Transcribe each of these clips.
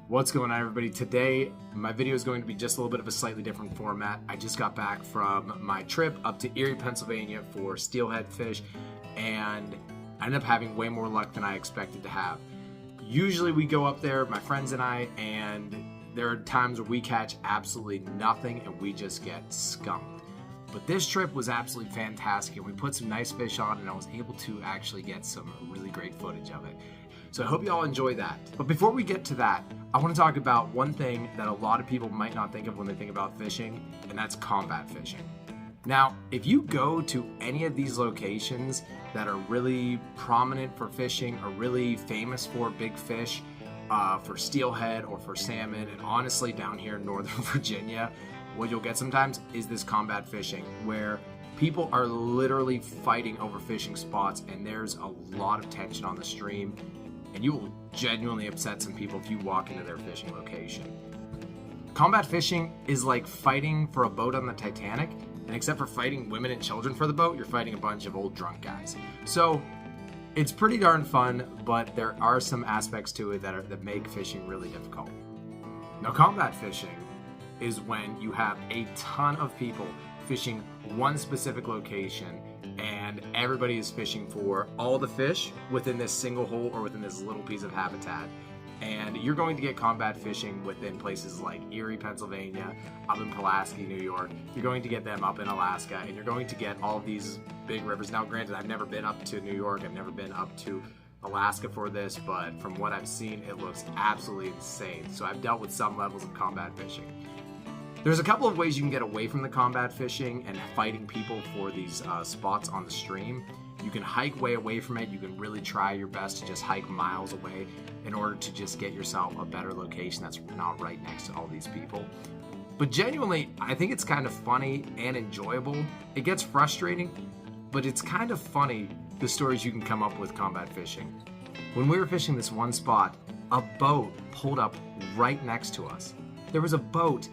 What's going on, everybody? Today my video is going to be just a little bit of a slightly different format. I just got back from my trip up to Erie, Pennsylvania for steelhead fish, and I ended up having way more luck than I expected to have. Usually we go up there, my friends and I, and there are times where we catch absolutely nothing and we just get skunked. But this trip was absolutely fantastic, and we put some nice fish on, and I was able to actually get some really great footage of it. So I hope you all enjoy that. But before we get to that, I want to talk about one thing that a lot of people might not think of when they think about fishing, and that's combat fishing. Now, if you go to any of these locations that are really prominent for fishing or really famous for big fish, for steelhead or for salmon, and honestly down here in Northern Virginia, what you'll get sometimes is this combat fishing where people are literally fighting over fishing spots, and there's a lot of tension on the stream, and you will genuinely upset some people if you walk into their fishing location. Combat fishing is like fighting for a boat on the Titanic, and except for fighting women and children for the boat, you're fighting a bunch of old drunk guys. So it's pretty darn fun, but there are some aspects to it that make fishing really difficult. Now, combat fishing is when you have a ton of people fishing one specific location, and everybody is fishing for all the fish within this single hole or within this little piece of habitat. And you're going to get combat fishing within places like Erie, Pennsylvania, up in Pulaski, New York. You're going to get them up in Alaska, and you're going to get all of these big rivers. Now, granted, I've never been up to New York, I've never been up to Alaska for this, but from what I've seen, it looks absolutely insane. So I've dealt with some levels of combat fishing. There's a couple of ways you can get away from the combat fishing and fighting people for these spots on the stream. You can hike way away from it. You can really try your best to just hike miles away in order to just get yourself a better location that's not right next to all these people. But genuinely, I think it's kind of funny and enjoyable. It gets frustrating, but it's kind of funny the stories you can come up with combat fishing. When we were fishing this one spot, a boat pulled up right next to us. There was a boat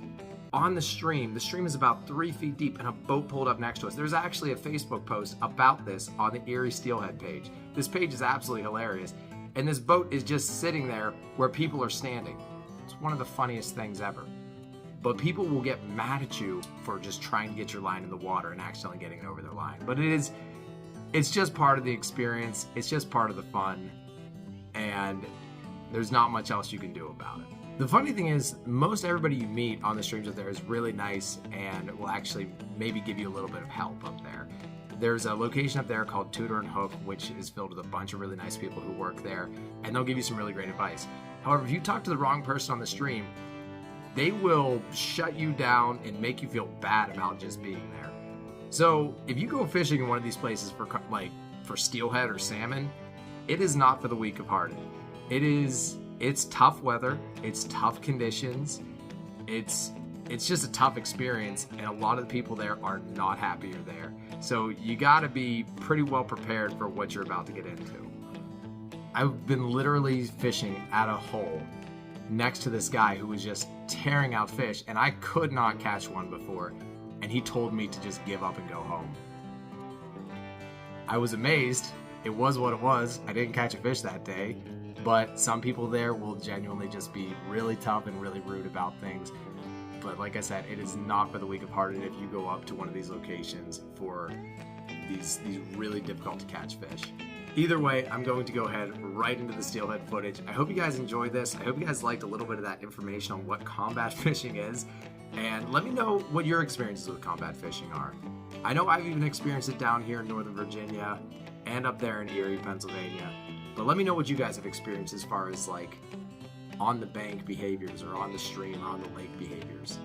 on the stream. The stream is about 3 feet deep, and a boat pulled up next to us. There's actually a Facebook post about this on the ERIE Steelhead page. This page is absolutely hilarious, and this boat is just sitting there where people are standing. It's one of the funniest things ever. But people will get mad at you for just trying to get your line in the water and accidentally getting it over their line. But it's just part of the experience. It's just part of the fun, and there's not much else you can do about it. The funny thing is, most everybody you meet on the streams up there is really nice and will actually maybe give you a little bit of help up there. There's a location up there called Tudor and Hook, which is filled with a bunch of really nice people who work there, and they'll give you some really great advice. However, if you talk to the wrong person on the stream, they will shut you down and make you feel bad about just being there. So if you go fishing in one of these places for steelhead or salmon, it is not for the weak of heart. It's tough weather, it's tough conditions, it's just a tough experience, and a lot of the people there are not happy you're there. So you gotta be pretty well prepared for what you're about to get into. I've been literally fishing at a hole next to this guy who was just tearing out fish, and I could not catch one before, and he told me to just give up and go home. I was amazed. It was what it was. I didn't catch a fish that day. But some people there will genuinely just be really tough and really rude about things. But like I said, it is not for the weak of heart if you go up to one of these locations for these really difficult to catch fish. Either way, I'm going to go ahead right into the steelhead footage. I hope you guys enjoyed this. I hope you guys liked a little bit of that information on what combat fishing is. And let me know what your experiences with combat fishing are. I know I've even experienced it down here in Northern Virginia and up there in Erie, Pennsylvania. But let me know what you guys have experienced as far as like on the bank behaviors or on the stream or on the lake behaviors.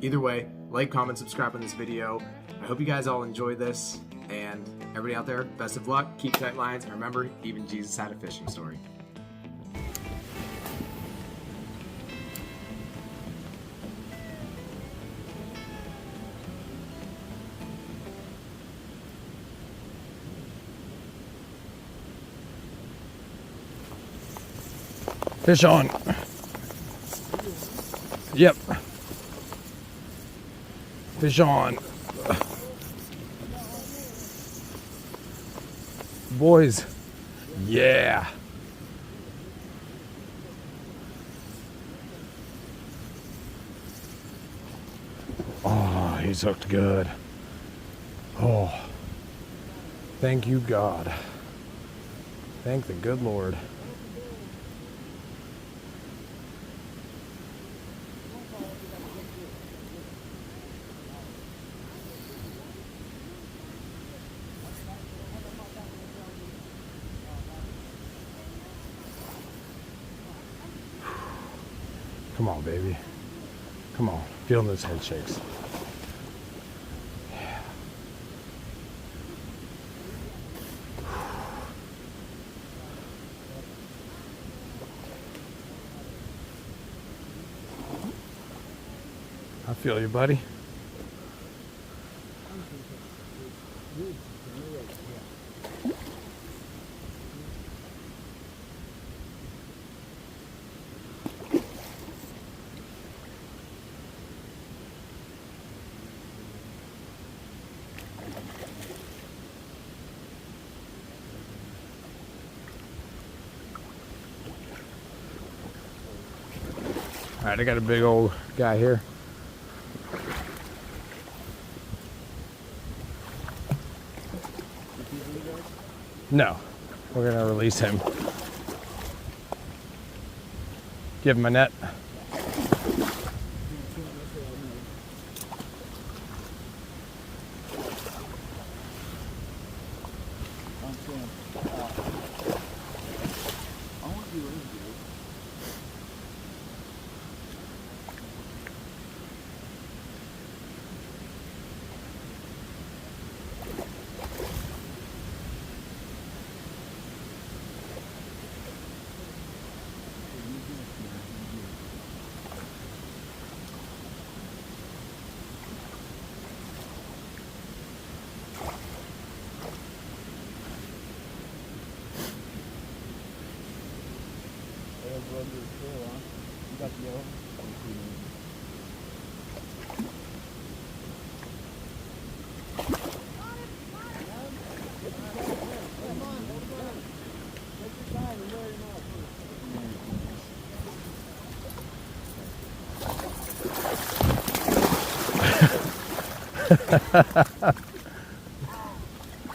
Either way, like, comment, subscribe on this video. I hope you guys all enjoy this, and everybody out there, best of luck, keep tight lines, and remember, even Jesus had a fishing story. Fish on. Yep. Fish on. Boys. Yeah. he's hooked good. Oh, thank you, God. Thank the good Lord. Come on, baby. Come on. Feeling those head shakes. Yeah. I feel you, buddy. All right, I got a big old guy here. No, we're gonna release him. Give him a net.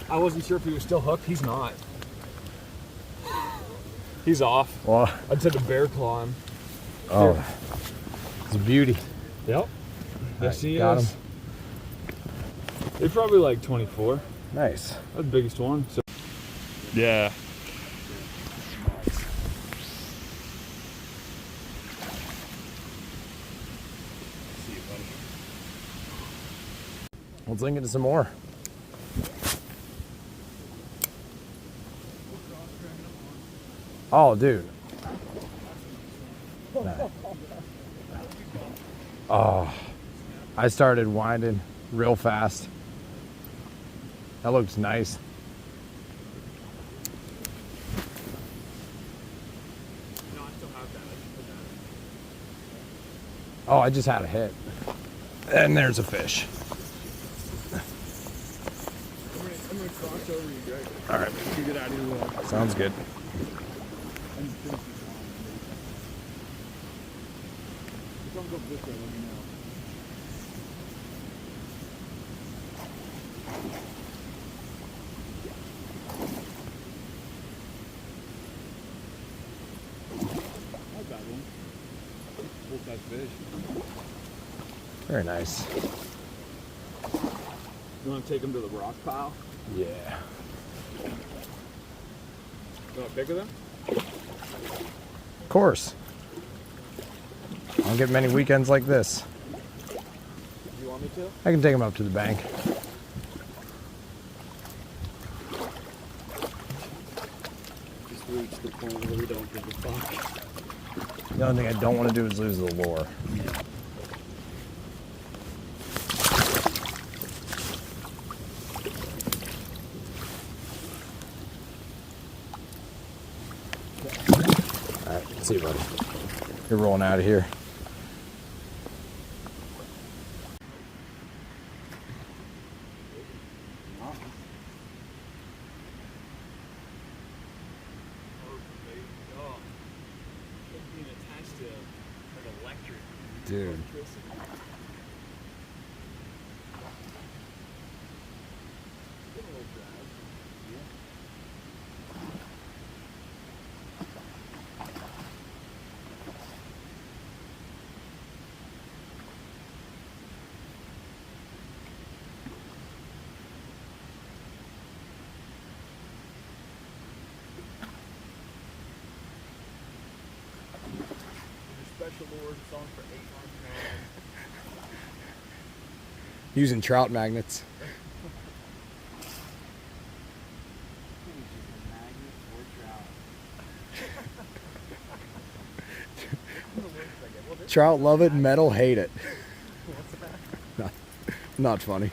I wasn't sure if he was still hooked. He's not. He's off. Well, I took a bear claw him. oh, it's a beauty. Yep. Yes, he got is. him. They're probably like 24. Nice. That's the biggest one. So. Yeah. Let's link into some more. Oh, dude. No. Oh, I started winding real fast. That looks nice. No, I still have that. Oh, I just had a hit. And there's a fish. I'm gonna cross over you, Greg. All right. You get out of your way. Sounds good. Don't go this way, let me know. Not bad one. Full-size fish. Very nice. You want to take him to the rock pile? Yeah. You want to pick with him? Of course. I don't get many weekends like this. You want me to? I can take him up to the bank. Just reach the point where we don't give a fuck. The only thing I don't want to do is lose the lure. All right, see you, buddy. You're rolling out of here. Dude. special lures. It's on for 8 months. Using trout magnets. Trout love it, metal hate it. Not funny.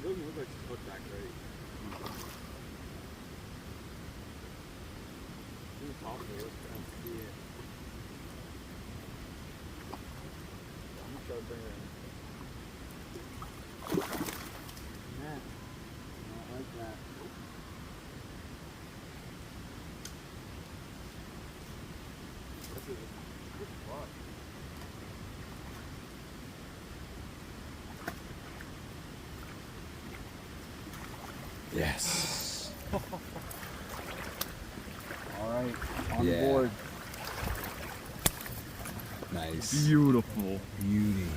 It doesn't look like she's hooked that great. In the top of it, let's try and see it. I'm gonna try to bring her in. Man, I don't like that. This is good spot. Yes. All right, on Yeah. board. Nice. Beautiful. Beauty.